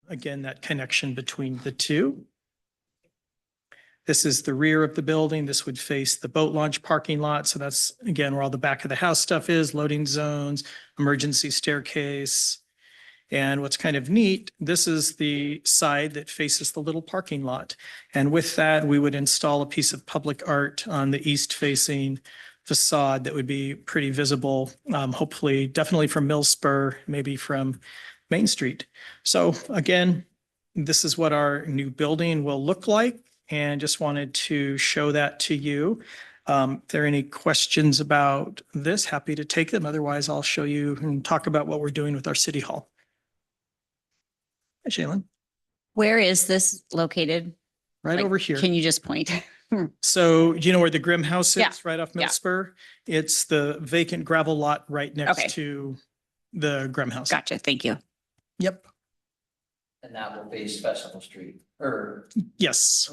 again, that connection between the two. This is the rear of the building. This would face the boat launch parking lot. So that's, again, where all the back of the house stuff is, loading zones, emergency staircase. And what's kind of neat, this is the side that faces the little parking lot. And with that, we would install a piece of public art on the east-facing facade that would be pretty visible, hopefully, definitely from Mill Spur, maybe from Main Street. So again, this is what our new building will look like, and just wanted to show that to you. If there are any questions about this, happy to take them. Otherwise, I'll show you and talk about what we're doing with our city hall. Hi, Shaylin. Where is this located? Right Like, over here. Can you just point? So do you know where the Grimm house Yeah, is, right off Mill yeah. Spur? It's the vacant gravel lot right Okay. next to the Grimm house. Gotcha. Thank you. Yep. And that will face Festival Street or. Yes.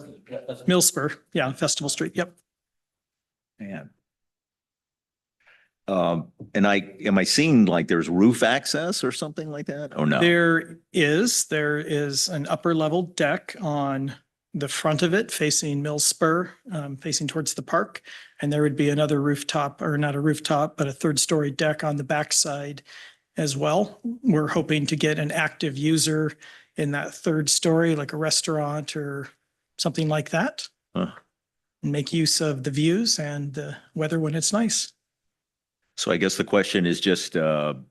Mill Spur. Yeah, Festival Street. Yep. Man. Am I seeing like there's roof access or something like that? Or no? There is an upper level deck on the front of it facing Mill Spur, facing towards the park. And there would be another rooftop, or not a rooftop, but a third story deck on the backside as well. We're hoping to get an active user in that third story, like a restaurant or something like that. Huh. And make use of the views and the weather when it's nice. So I guess the question is just time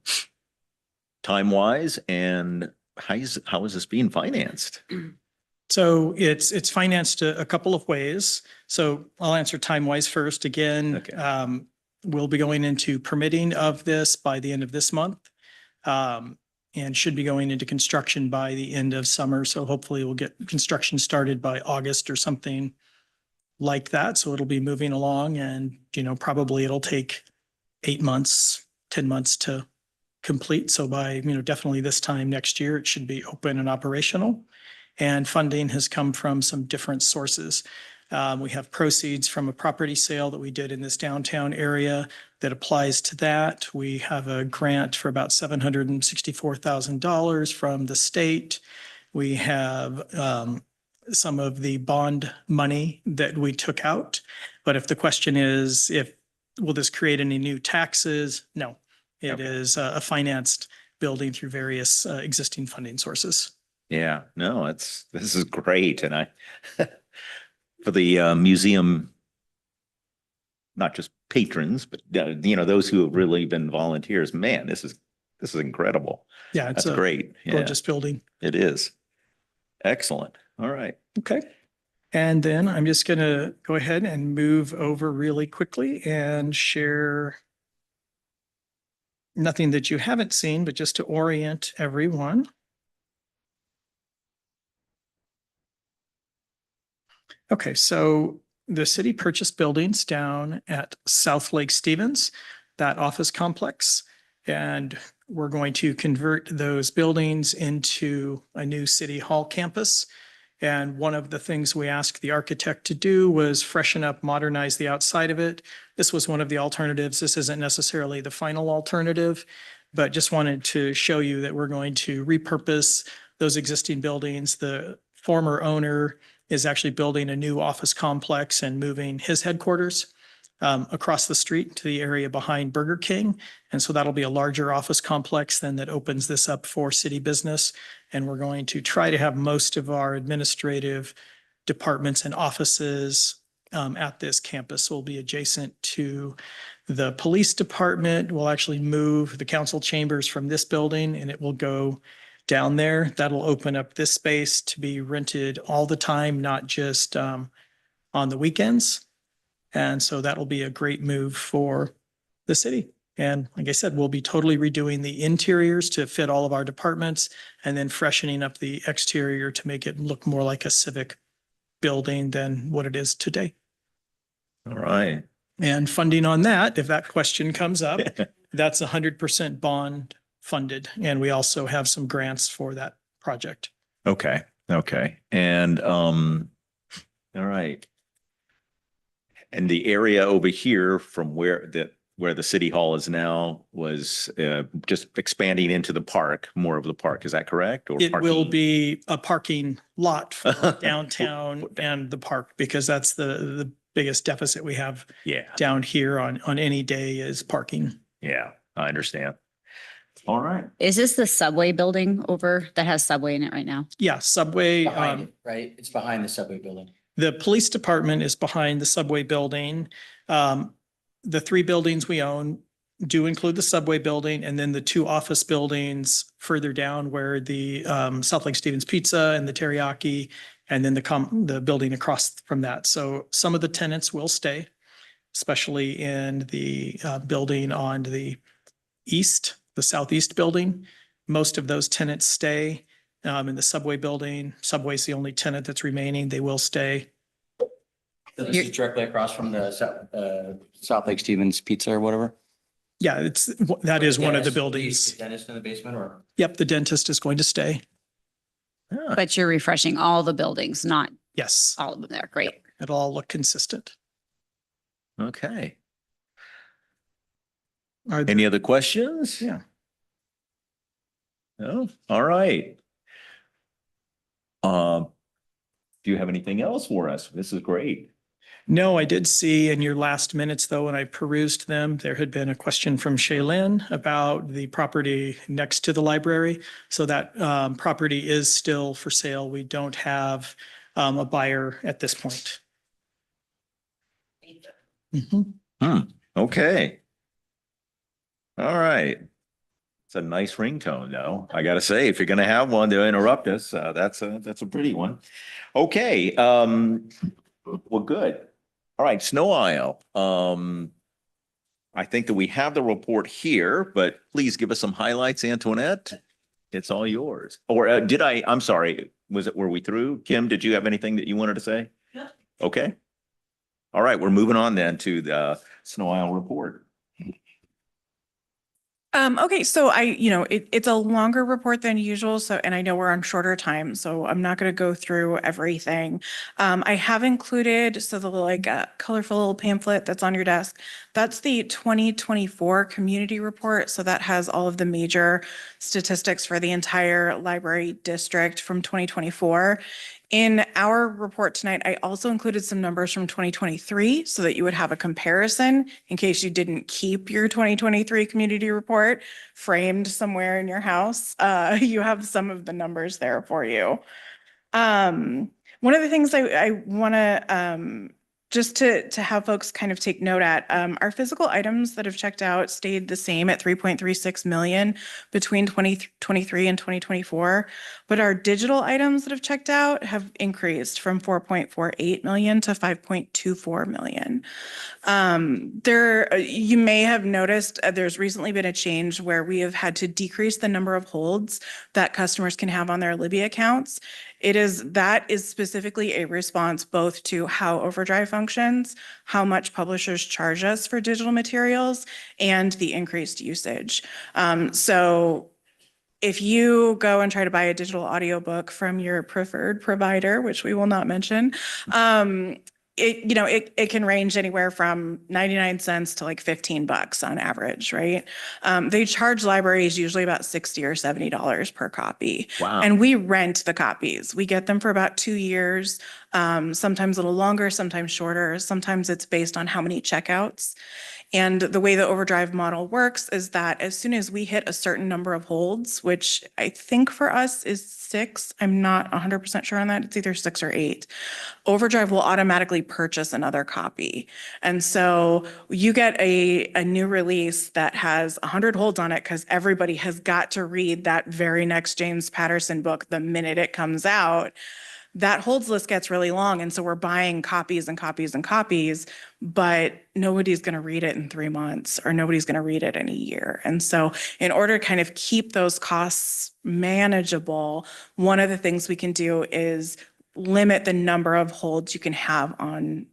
wise, and how is this being financed? So it's financed a couple of ways. So I'll answer time-wise first. Again, Okay. We'll be going into permitting of this by the end of this month. And should be going into construction by the end of summer. So hopefully we'll get construction started by August or something like that. So it'll be moving along, and, probably it'll take 8 months, 10 months to complete. So by, definitely this time next year, it should be open and operational. And funding has come from some different sources. We have proceeds from a property sale that we did in this downtown area that applies to that. We have a grant for about $764,000 from the state. We have some of the bond money that we took out. But if the question is, will this create any new taxes? No, it Okay. is a financed building through various existing funding sources. Yeah, no, this is great. And for the museum, not just patrons, but those who have really been volunteers, man, this is incredible. Yeah, it's That's a great. Yeah, gorgeous building. it is. Excellent. All right. Okay. And then I'm just going to go ahead and move over really quickly and share nothing that you haven't seen, but just to orient everyone. Okay, so the city purchased buildings down at South Lake Stevens, that office complex, and we're going to convert those buildings into a new city hall campus. And one of the things we asked the architect to do was freshen up, modernize the outside of it. This was one of the alternatives. This isn't necessarily the final alternative, but just wanted to show you that we're going to repurpose those existing buildings. The former owner is actually building a new office complex and moving his headquarters across the street to the area behind Burger King. And so that'll be a larger office complex then that opens this up for city business. And we're going to try to have most of our administrative departments and offices at this campus. Will be adjacent to the police department. We'll actually move the council chambers from this building, and it will go down there. That'll open up this space to be rented all the time, not just on the weekends. And so that'll be a great move for the city. And like I said, we'll be totally redoing the interiors to fit all of our departments, and then freshening up the exterior to make it look more like a civic building than what it is today. All right. And funding on that, if that question comes up, that's 100% bond funded. And we also have some grants for that project. Okay. Okay. And all right. And the area over here from where where the city hall is now was just expanding into the park, more of the park. Is that correct? Or It will parking? be a parking lot for downtown and the park, because that's the biggest deficit we have Yeah, down here on any day is parking. yeah, I understand. All right. Is this the subway building over that has Subway in it right now? Yeah, Subway, Behind it, right? It's behind the subway building. the police department is behind the Subway building. The three buildings we own do include the Subway building, and then the two office buildings further down where the South Lake Stevens Pizza and the Teriyaki, and then the building across from that. So some of the tenants will stay, especially in the building on the southeast building. Most of those tenants stay in the Subway building. Subway's the only tenant that's remaining. They will stay. So this is directly across from the South Lake Stevens Pizza or whatever. Yeah, that is one of the Dentist, buildings. Dentist in the basement or? Yep, the dentist is going to stay. Ah, But you're refreshing all the buildings, not Yes, all of them there. Great. it'll all look consistent. okay. Are there- Any other questions? Yeah. No? All right. Do you have anything else for us? This is great. No, I did see in your last minutes, though, when I perused them, there had been a question from Shaylin about the property next to the library. So that property is still for sale. We don't have a buyer at this point. Mhm. Okay. All right. It's a nice ringtone, though. I gotta say, if you're gonna have one to interrupt us, that's a pretty one. Okay, well, good. All right, Snow Isle. I think that we have the report here, but please give us some highlights, Antoinette. It's all yours. Or I'm sorry, were we through? Kim, did you have anything that you wanted to say? Yeah. Okay. All right, we're moving on then to the Snow Isle report. Okay, so it's a longer report than usual. So, and I know we're on shorter time, so I'm not going to go through everything. I have included, so the colorful little pamphlet that's on your desk, that's the 2024 community report. So that has all of the major statistics for the entire library district from 2024. In our report tonight, I also included some numbers from 2023 so that you would have a comparison in case you didn't keep your 2023 community report framed somewhere in your house. You have some of the numbers there for you. One of the things I want to just to have folks kind of take note at, our physical items that have checked out stayed the same at 3.36 million between 2023 and 2024, but our digital items that have checked out have increased from 4.48 million to 5.24 million. You may have noticed there's recently been a change where we have had to decrease the number of holds that customers can have on their Libby accounts. That is specifically a response both to how Overdrive functions, how much publishers charge us for digital materials, and the increased usage. So if you go and try to buy a digital audiobook from your preferred provider, which we will not mention, it can range anywhere from 99 cents to like $15 on average, right? They charge libraries usually about $60 or $70 per copy. Wow. And we rent the copies. We get them for about 2 years, sometimes a little longer, sometimes shorter. Sometimes it's based on how many checkouts. And the way the Overdrive model works is that as soon as we hit a certain number of holds, which I think for us is 6, I'm not 100% sure on that. It's either 6 or 8. Overdrive will automatically purchase another copy. And so you get a new release that has 100 holds on it because everybody has got to read that very next James Patterson book the minute it comes out. That holds list gets really long. And so we're buying copies and copies and copies, but nobody's going to read it in 3 months or nobody's going to read it in a year. And so in order to kind of keep those costs manageable, one of the things we can do is limit the number of holds you can have on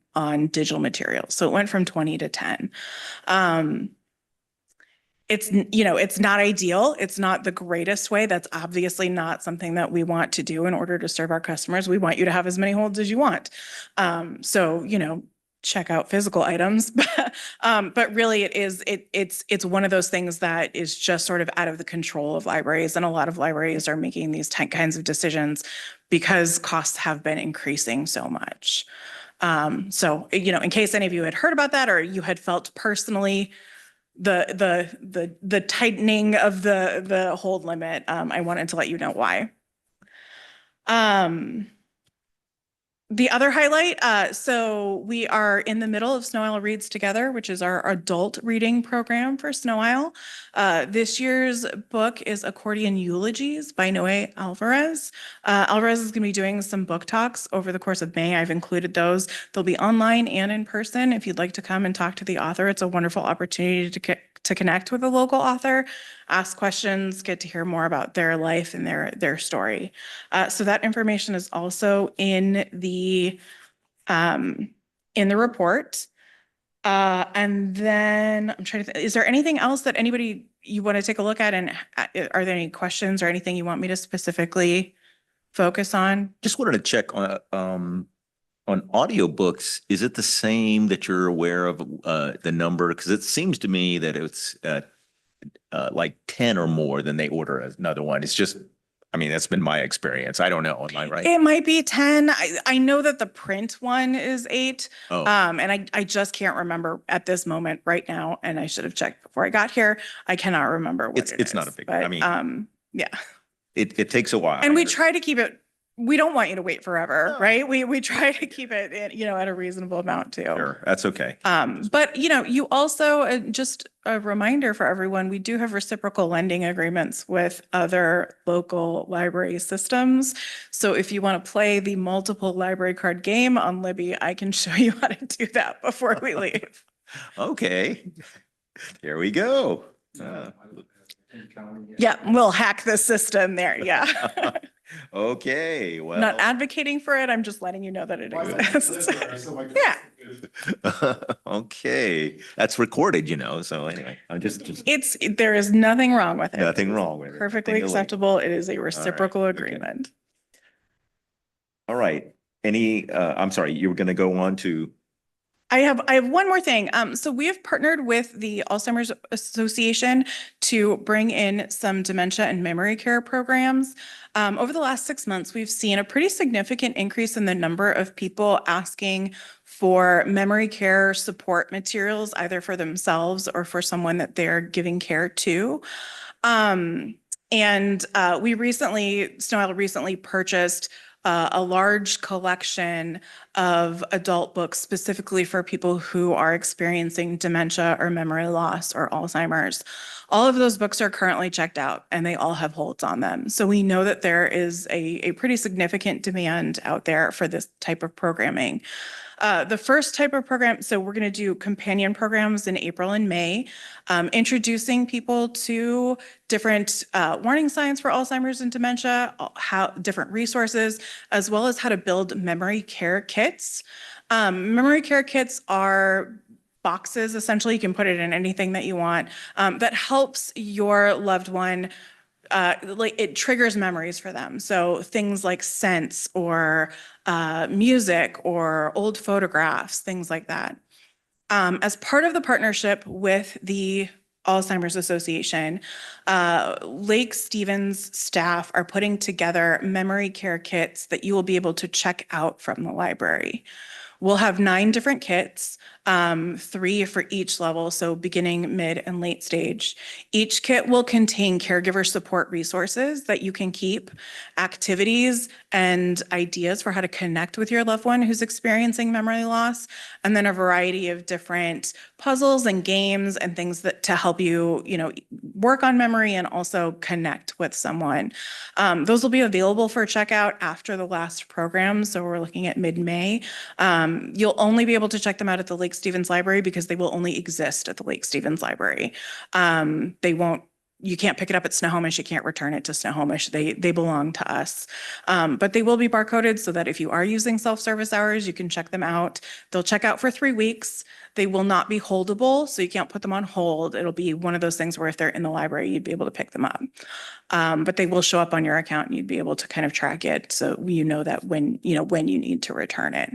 digital materials. So it went from 20 to 10. It's not ideal. It's not the greatest way. That's obviously not something that we want to do in order to serve our customers. We want you to have as many holds as you want. So, check out physical items, but really it's one of those things that is just sort of out of the control of libraries. And a lot of libraries are making these kinds of decisions because costs have been increasing so much. So, in case any of you had heard about that, or you had felt personally the tightening of the hold limit, I wanted to let you know why. The other highlight, so we are in the middle of Snow Isle Reads Together, which is our adult reading program for Snow Isle. This year's book is Accordion Eulogies by Noe Alvarez. Alvarez is going to be doing some book talks over the course of May. I've included those. They'll be online and in person. If you'd like to come and talk to the author, it's a wonderful opportunity to connect with a local author, ask questions, get to hear more about their life and their story. So that information is also in the report. And then I'm trying to think, is there anything else that anybody you want to take a look at? And are there any questions or anything you want me to specifically focus on? Just wanted to check on audiobooks. Is it the same that you're aware of the number? Because it seems to me that it's like 10 or more than they order another one. It's just, I mean, that's been my experience. I don't know. Am I right? It might be 10. I know that the print one is 8. Oh. And I just can't remember at this moment right now. And I should have checked before I got here. I cannot remember what it is. It's not a big, but, I mean, yeah. It takes a while. And we try to keep it, we don't want you to wait forever, No. right? We try to keep it, at a reasonable amount too. Sure, that's okay. But you also, just a reminder for everyone, we do have reciprocal lending agreements with other local library systems. So if you want to play the multiple library card game on Libby, I can show you how to do that before we leave. Okay, here we go. Yeah, we'll hack the system there. Yeah. Okay, well. Not advocating for it. I'm just letting you know that it exists. Yeah. Okay, that's recorded, so anyway, I'm just There is nothing wrong with it. nothing wrong with it. Perfectly Nothing illegal. acceptable. It is a reciprocal okay. agreement. All right, I'm sorry, you were going to go on to. I have one more thing. So we have partnered with the Alzheimer's Association to bring in some dementia and memory care programs. Over the last 6 months, we've seen a pretty significant increase in the number of people asking for memory care support materials, either for themselves or for someone that they're giving care to. Snow Isle recently purchased a large collection of adult books specifically for people who are experiencing dementia or memory loss or Alzheimer's. All of those books are currently checked out and they all have holds on them. So we know that there is a pretty significant demand out there for this type of programming. The first type of program, so we're going to do companion programs in April and May, introducing people to different warning signs for Alzheimer's and dementia, how different resources, as well as how to build memory care kits. Memory care kits are boxes, essentially. You can put it in anything that you want, that helps your loved one. It triggers memories for them. So things like scents or music or old photographs, things like that. As part of the partnership with the Alzheimer's Association, Lake Stevens staff are putting together memory care kits that you will be able to check out from the library. We'll have 9 different kits, 3 for each level, so beginning, mid, and late stage. Each kit will contain caregiver support resources that you can keep, activities and ideas for how to connect with your loved one who's experiencing memory loss, and then a variety of different puzzles and games and things that to help you, work on memory and also connect with someone. Those will be available for checkout after the last program, so we're looking at mid-May. You'll only be able to check them out at the Lake Stevens Library because they will only exist at the Lake Stevens Library. You can't pick it up at Snohomish. You can't return it to Snohomish. They belong to us. But they will be barcoded so that if you are using self-service hours, you can check them out. They'll check out for 3 weeks. They will not be holdable, so you can't put them on hold. It'll be one of those things where if they're in the library, you'd be able to pick them up. But they will show up on your account and you'd be able to kind of track it so you know that when you need to return it.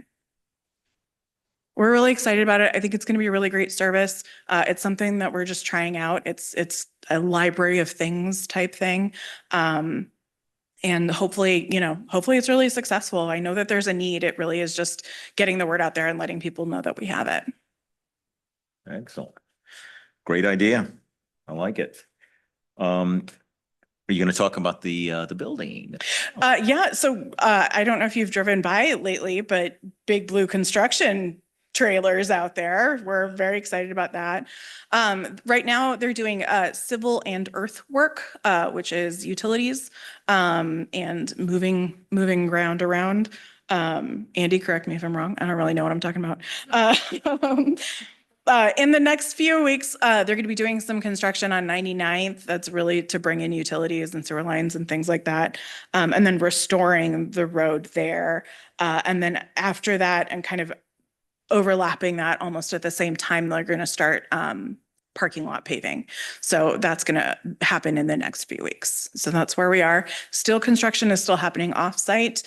we're really excited about it. I think it's going to be a really great service. It's something that we're just trying out. It's a library of things type thing. And hopefully, hopefully it's really successful. I know that there's a need. It really is just getting the word out there and letting people know that we have it. Excellent. Great idea. I like it. Are you going to talk about the building? Yeah. So I don't know if you've driven by it lately, but big blue construction trailers out there. We're very excited about that. Right now they're doing civil and earthwork, which is utilities and moving ground around. Andy, correct me if I'm wrong. I don't really know what I'm talking about. In the next few weeks, they're going to be doing some construction on 99th. That's really to bring in utilities and sewer lines and things like that. And then restoring the road there. And then after that, and kind of overlapping that almost at the same time, they're going to start parking lot paving. So that's going to happen in the next few weeks. So that's where we are. Still, construction is still happening off-site.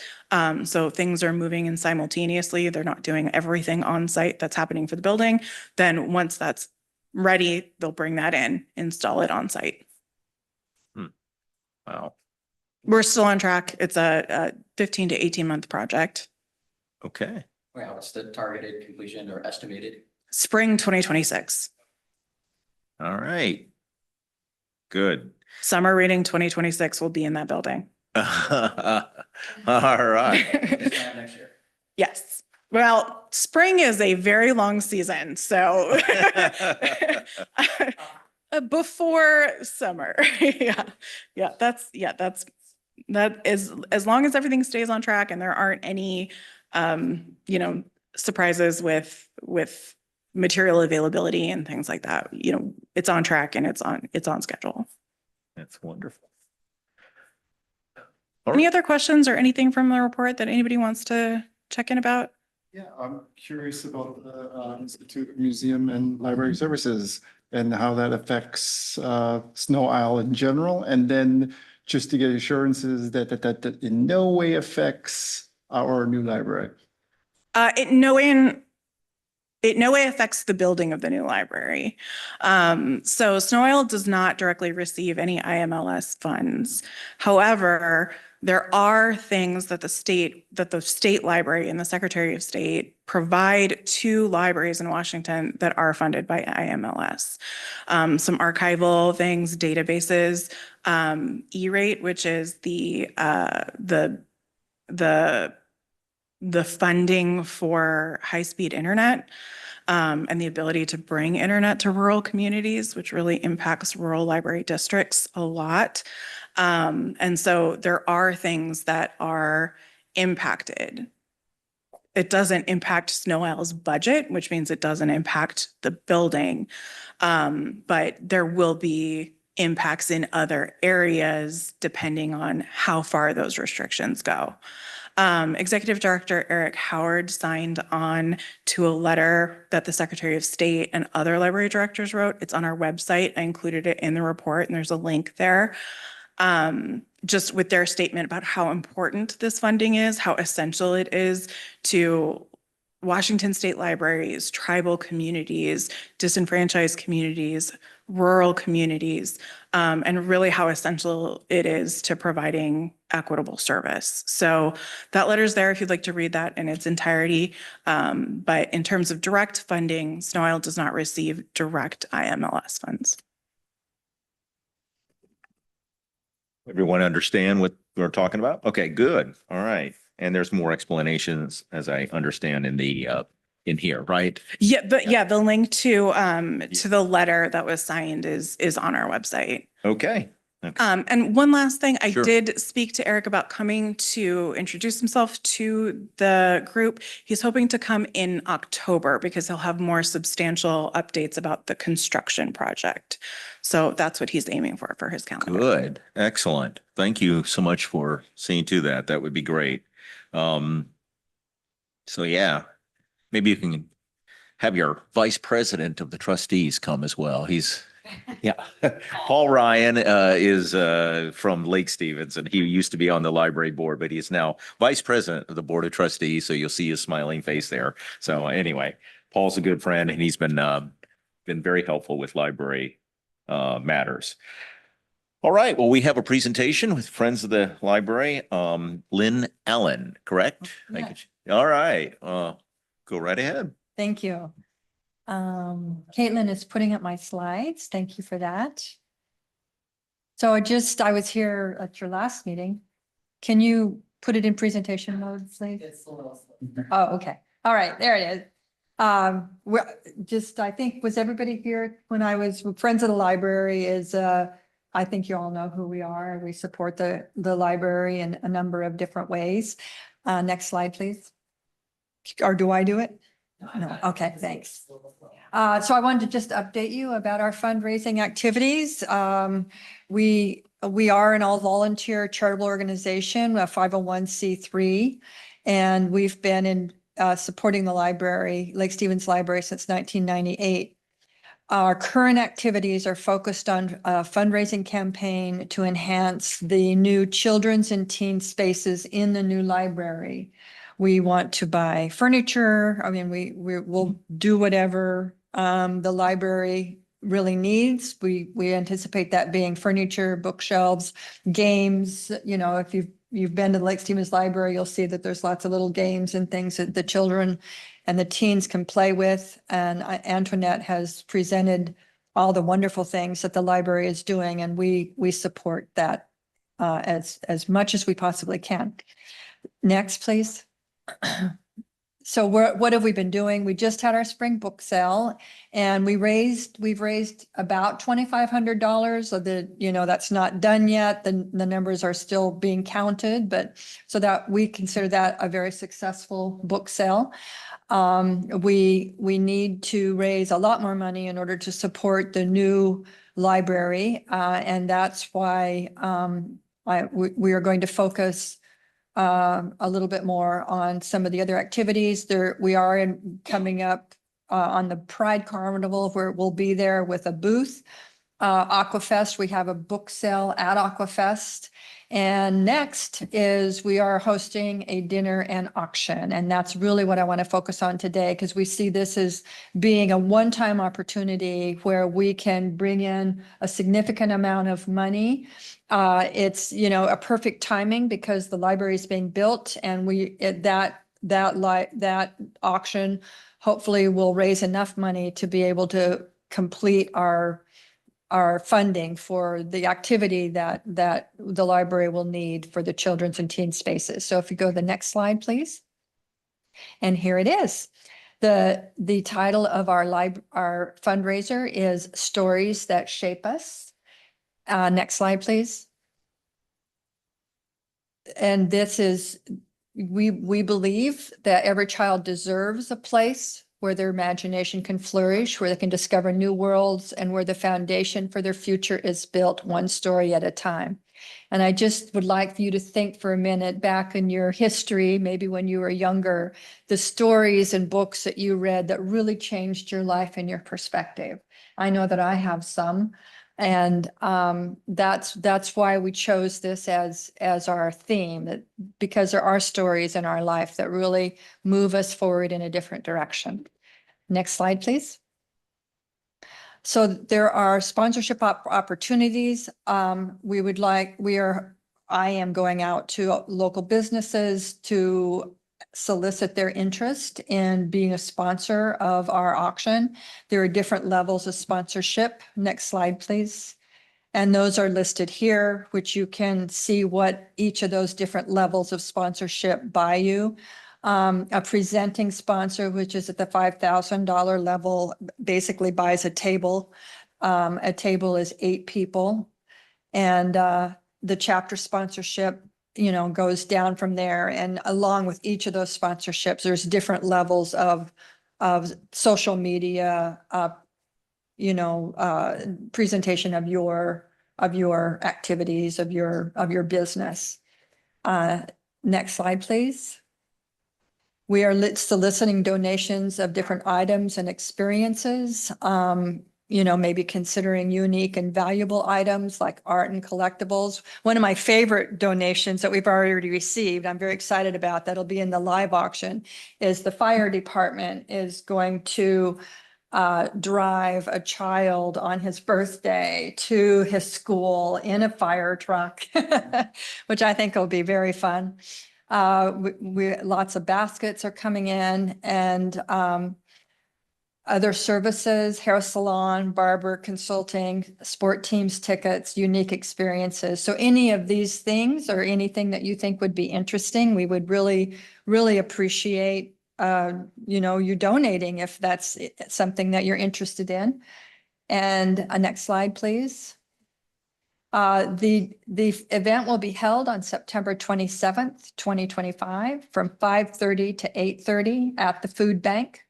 So things are moving in simultaneously. They're not doing everything on site that's happening for the building. Then once that's ready, they'll bring that in, install it on site. Wow. We're still on track. It's a 15 to 18-month project. Okay. Wow, what's the targeted completion or estimated? Spring 2026. All right. Good. Summer reading 2026 will be in that building. All right. Next year. Yes. Well, spring is a very long season, so before summer. Yeah. That is, as long as everything stays on track and there aren't any, surprises with material availability and things like that, it's on track and it's on schedule. That's wonderful. Any other questions or anything from the report that anybody wants to check in about? Yeah, I'm curious about the Institute of Museum and Library Services and how that affects Snow Isle in general. And then just to get assurances that in no way affects our new library. It no way affects the building of the new library. So Snow Isle does not directly receive any IMLS funds. However, there are things that the state library and the Secretary of State provide to libraries in Washington that are funded by IMLS. Some archival things, databases, E-rate, which is the funding for high-speed internet and the ability to bring internet to rural communities, which really impacts rural library districts a lot. And so there are things that are impacted. It doesn't impact Snow Isle's budget, which means it doesn't impact the building. But there will be impacts in other areas depending on how far those restrictions go. Executive Director Eric Howard signed on to a letter that the Secretary of State and other library directors wrote. It's on our website. I included it in the report and there's a link there. Just with their statement about how important this funding is, how essential it is to Washington state libraries, tribal communities, disenfranchised communities, rural communities, and really how essential it is to providing equitable service. So that letter's there if you'd like to read that in its entirety. But in terms of direct funding, Snow Isle does not receive direct IMLS funds. Everyone understand what we're talking about? Okay, good. All right. And there's more explanations, as I understand, in the in here, right? Yeah, the link to the letter that was signed is on our website. Okay. And one last thing, I Sure. did speak to Eric about coming to introduce himself to the group. He's hoping to come in October because he'll have more substantial updates about the construction project. So that's what he's aiming for his calendar. Good. Excellent. Thank you so much for seeing to that. That would be great. So yeah, maybe you can have your vice president of the trustees come as well. Yeah. Paul Ryan is from Lake Stevens, and he used to be on the library board, but he's now vice president of the board of trustees. So you'll see his smiling face there. So anyway, Paul's a good friend and he's been very helpful with library matters. All right, well, we have a presentation with Friends of the Library. Lynn Allen, correct? Thank you. All right, go right ahead. Thank you. Caitlin is putting up my slides. Thank you for that. So I was here at your last meeting. Can you put it in presentation mode, please? It's a little. Oh, okay. All right, there it is. I think, was everybody here when I was Friends of the Library I think you all know who we are. We support the library in a number of different ways. Next slide, please. Or do I do it? No, okay, thanks. So I wanted to just update you about our fundraising activities. We are an all-volunteer charitable organization, a 501c3, and we've been supporting the library, Lake Stevens Library, since 1998. Our current activities are focused on a fundraising campaign to enhance the new children's and teen spaces in the new library. We want to buy furniture. I mean, we will do whatever the library really needs. We anticipate that being furniture, bookshelves, games. You know, if you've been to the Lake Stevens Library, you'll see that there's lots of little games and things that the children and the teens can play with. And Antoinette has presented all the wonderful things that the library is doing, and we support that as much as we possibly can. Next, please. So what have we been doing? We just had our spring book sale, and we've raised about $2,500. So that's not done yet. The numbers are still being counted, but so that we consider that a very successful book sale. We need to raise a lot more money in order to support the new library, and that's why we are going to focus a little bit more on some of the other activities. We are coming up on the Pride Carnival, where we'll be there with a booth. Aquafest, we have a book sale at Aquafest. And next is we are hosting a dinner and auction. And that's really what I want to focus on today, because we see this as being a one-time opportunity where we can bring in a significant amount of money. It's, a perfect timing because the library is being built, and that auction hopefully will raise enough money to be able to complete our funding for the activity that the library will need for the children's and teen spaces. So if you go to the next slide, please. And here it is. The title of our fundraiser is Stories That Shape Us. Next slide, please. And this is, we believe that every child deserves a place where their imagination can flourish, where they can discover new worlds, and where the foundation for their future is built one story at a time. And I just would like for you to think for a minute back in your history, maybe when you were younger, the stories and books that you read that really changed your life and your perspective. I know that I have some. And that's why we chose this as our theme, because there are stories in our life that really move us forward in a different direction. Next slide, please. So there are sponsorship opportunities. I am going out to local businesses to solicit their interest in being a sponsor of our auction. There are different levels of sponsorship. Next slide, please. And those are listed here, which you can see what each of those different levels of sponsorship buy you. A presenting sponsor, which is at the $5,000 level, basically buys a table. A table is 8 people. And the chapter sponsorship goes down from there. And along with each of those sponsorships, there's different levels of social media, presentation of your activities, of your business. Next slide, please. We are soliciting donations of different items and experiences. maybe considering unique and valuable items like art and collectibles. One of my favorite donations that we've already received, I'm very excited about, that'll be in the live auction, is the fire department is going to drive a child on his birthday to his school in a fire truck, which I think will be very fun. Lots of baskets are coming in, and other services, hair salon, barber, consulting, sport teams, tickets, unique experiences. So any of these things or anything that you think would be interesting, we would really, really appreciate you donating if that's something that you're interested in. And next slide, please. The event will be held on September 27th, 2025 from 5:30 to 8:30 at the food bank.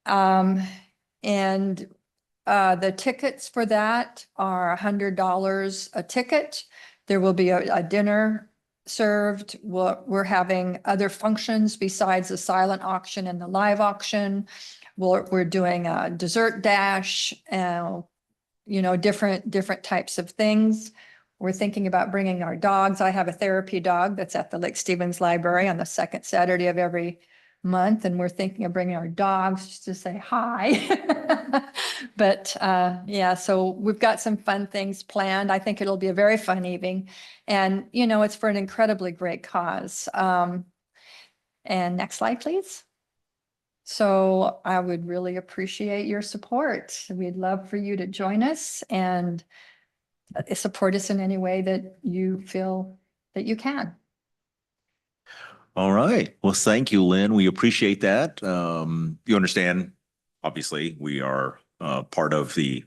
And the tickets for that are $100 a ticket. There will be a dinner served. We're having other functions besides the silent auction and the live auction. We're doing a dessert dash, different types of things. We're thinking about bringing our dogs. I have a therapy dog that's at the Lake Stevens Library on the second Saturday of every month, and we're thinking of bringing our dogs just to say hi. But yeah, so we've got some fun things planned. I think it'll be a very fun evening, and it's for an incredibly great cause. And next slide, please. So I would really appreciate your support. We'd love for you to join us and support us in any way that you feel that you can. All right. Well, thank you, Lynn. We appreciate that. You understand, obviously, we are part of the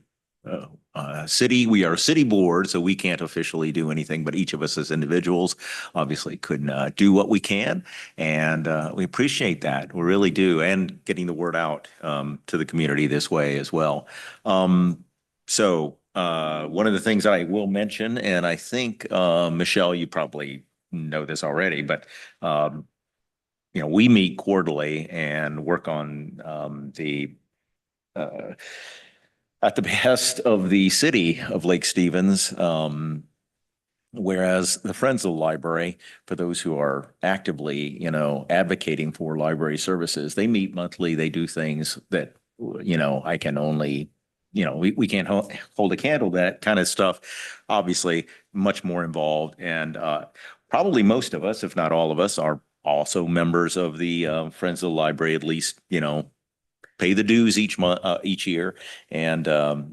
city. We are a city board, so we can't officially do anything, but each of us as individuals obviously could do what we can. And we appreciate that. We really do. And getting the word out to the community this way as well. So one of the things I will mention, and I think, Michele, you probably know this already, but we meet quarterly and work on at the behest of the city of Lake Stevens. Whereas the Friends of the Library, for those who are actively, advocating for library services, they meet monthly. They do things that, I can only, we can't hold a candle to that kind of stuff. Obviously, much more involved. And probably most of us, if not all of us, are also members of the Friends of the Library, at least, pay the dues each month, each year, and to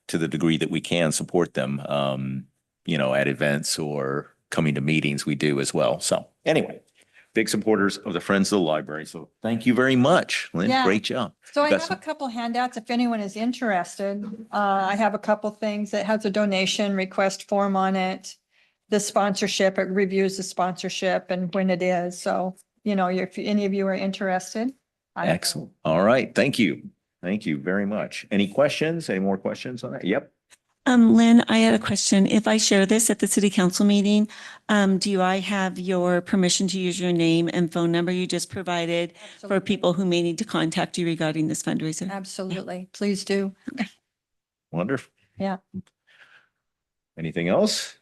the degree that we can support them, at events or coming to meetings, we do as well. So anyway, big supporters of the Friends of the Library. So thank you very much, Lynn. Yeah. Great job. So I have a couple handouts if anyone is interested. I have a couple things that has a donation request form on it. The sponsorship, it reviews the sponsorship and when it is. So, if any of you are interested. Excellent. All right. Thank you. Thank you very much. Any questions? Any more questions on that? Yep. Lynn, I had a question. If I share this at the city council meeting, do I have your permission to use your name and phone number you just provided for people who may need to contact you regarding this fundraiser? Absolutely. Please do. Wonderful. Yeah. Anything else?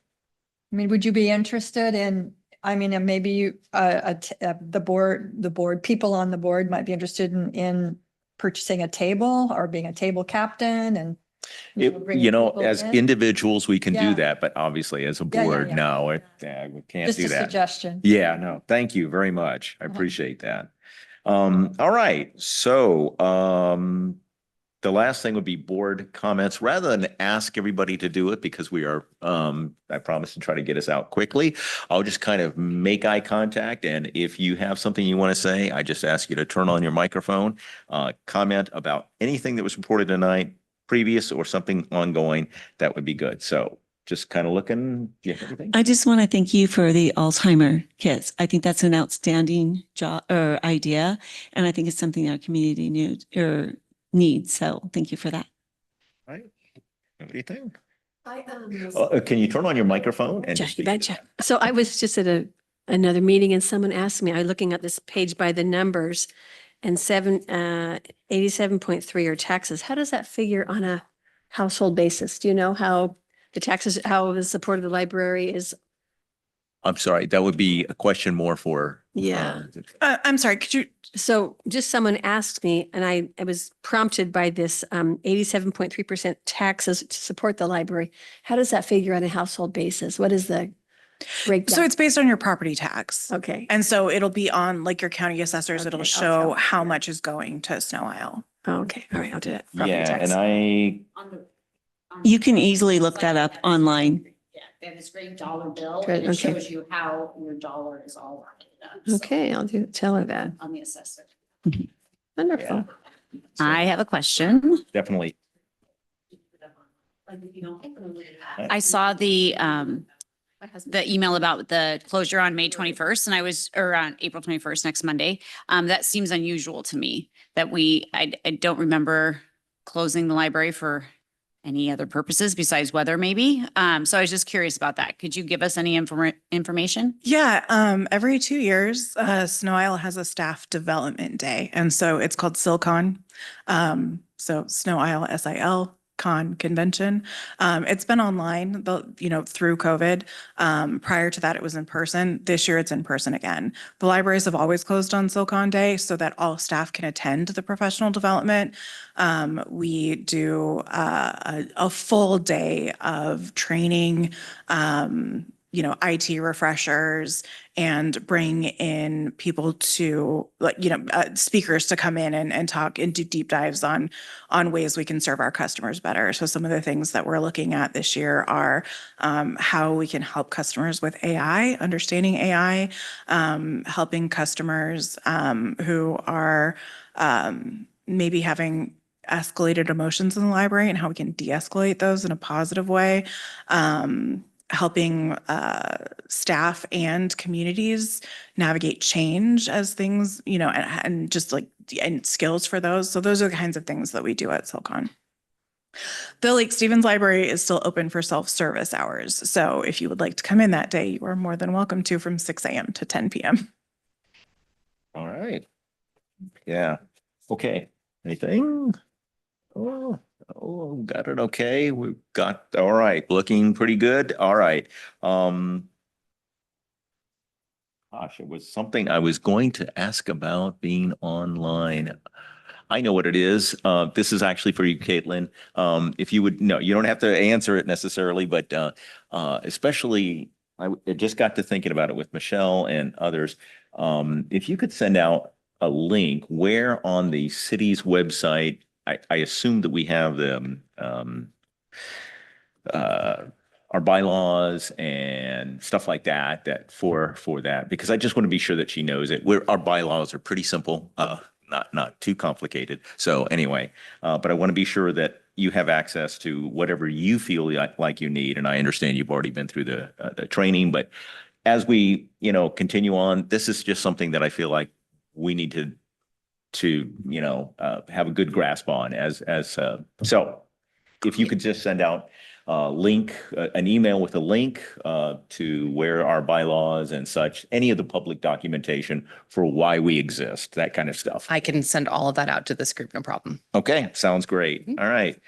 Would you be interested in, and maybe you, the board, people on the board might be interested in purchasing a table or being a table captain and. bringing people As in? Individuals, we can Yeah. do that, but obviously as a Yeah, board, yeah. no, we can't Just do a that. suggestion. Yeah, no, thank you very much. I appreciate that. All right. So, the last thing would be board comments. Rather than ask everybody to do it because we are, I promise to try to get us out quickly. I'll just kind of make eye contact. And if you have something you want to say, I just ask you to turn on your microphone, comment about anything that was reported tonight, previous or something ongoing. That would be good. So just kind of looking, do you have anything? I just want to thank you for the Alzheimer kits. I think that's an outstanding job or idea. And I think it's something our community needs. So thank you for that. Right. What do you think? I Can you turn on your microphone and just speak? betcha. So I was just at another meeting and someone asked me, I'm looking at this page by the numbers, and 87.3 are taxes. How does that figure on a household basis? Do you know how the taxes, how the support of the library is? I'm sorry, that would be a question more for. Yeah. I'm sorry, could you, So just someone asked me, and I was prompted by this 87.3% taxes to support the library. How does that figure on a household basis? What is the breakdown? so it's based on your property tax. Okay. And so it'll be on like your county assessors, it'll Okay, I'll show tell how her. much is going to Snow Isle. Okay, all right, I'll do that. Property Yeah, tax. and You can easily look that up online. Yeah, they have this great dollar bill Good, and it okay. shows you how your dollar is all rounded up. Okay, I'll tell her that. On the assessor. Wonderful. I have a question. definitely. I saw the email about the closure on May 21st and or on April 21st, next Monday. That seems unusual to me that I don't remember closing the library for any other purposes besides weather maybe. So I was just curious about that. Could you give us any information? Yeah, every 2 years, Snow Isle has a staff development day, and so it's called SILCON. So Snow Isle, SIL, Con Convention. It's been online, through COVID. Prior to that, it was in person. This year, it's in person again. The libraries have always closed on SILCON Day so that all staff can attend the professional development. We do a full day of training, IT refreshers, and bring in people to speakers to come in and talk and do deep dives on ways we can serve our customers better. So some of the things that we're looking at this year are how we can help customers with AI, understanding AI, helping customers who are maybe having escalated emotions in the library and how we can de-escalate those in a positive way. Helping staff and communities navigate change as things, and just and skills for those. So those are the kinds of things that we do at SILCON. The Lake Stevens Library is still open for self-service hours. So if you would like to come in that day, you are more than welcome to, from 6 a.m. to 10 p.m. All right. Yeah. Okay. Anything? Oh, got it. Okay. We've got, all right. Looking pretty good. All right. Gosh, it was something I was going to ask about being online. I know what it is. This is actually for you, Caitlin. If you would, no, you don't have to answer it necessarily, but especially, I just got to thinking about it with Michele and others. If you could send out a link where on the city's website, I assume that we have the our bylaws and stuff like that for that, because I just want to be sure that she knows it. Our bylaws are pretty simple, not too complicated. So anyway, but I want to be sure that you have access to whatever you feel like you need. And I understand you've already been through the training, but as we continue on, this is just something that I feel like we need to have a good grasp on so if you could just send out an email with a link to where our bylaws and such, any of the public documentation for why we exist, that kind of stuff. I can send all of that out to this group, no problem. Okay, sounds great. All right.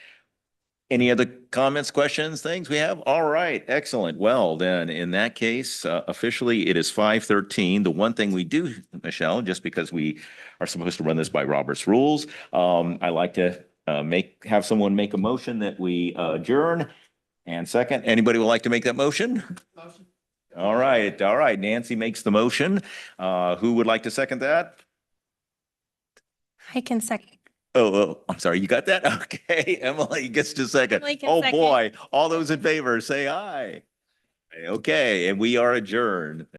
Any other comments, questions, things we have? All right, excellent. Well, then in that case, officially it is 5:13. The one thing we do, Michele, just because we are supposed to run this by Robert's rules, I like to have someone make a motion that we adjourn. And second, anybody would like to make that motion? Motion. All right. Nancy makes the motion. Who would like to second that? I can second. Oh, I'm sorry. You got that? Okay. Emily gets to second. Emily can Oh, second. boy. All those in favor say aye. Okay. And we are adjourned.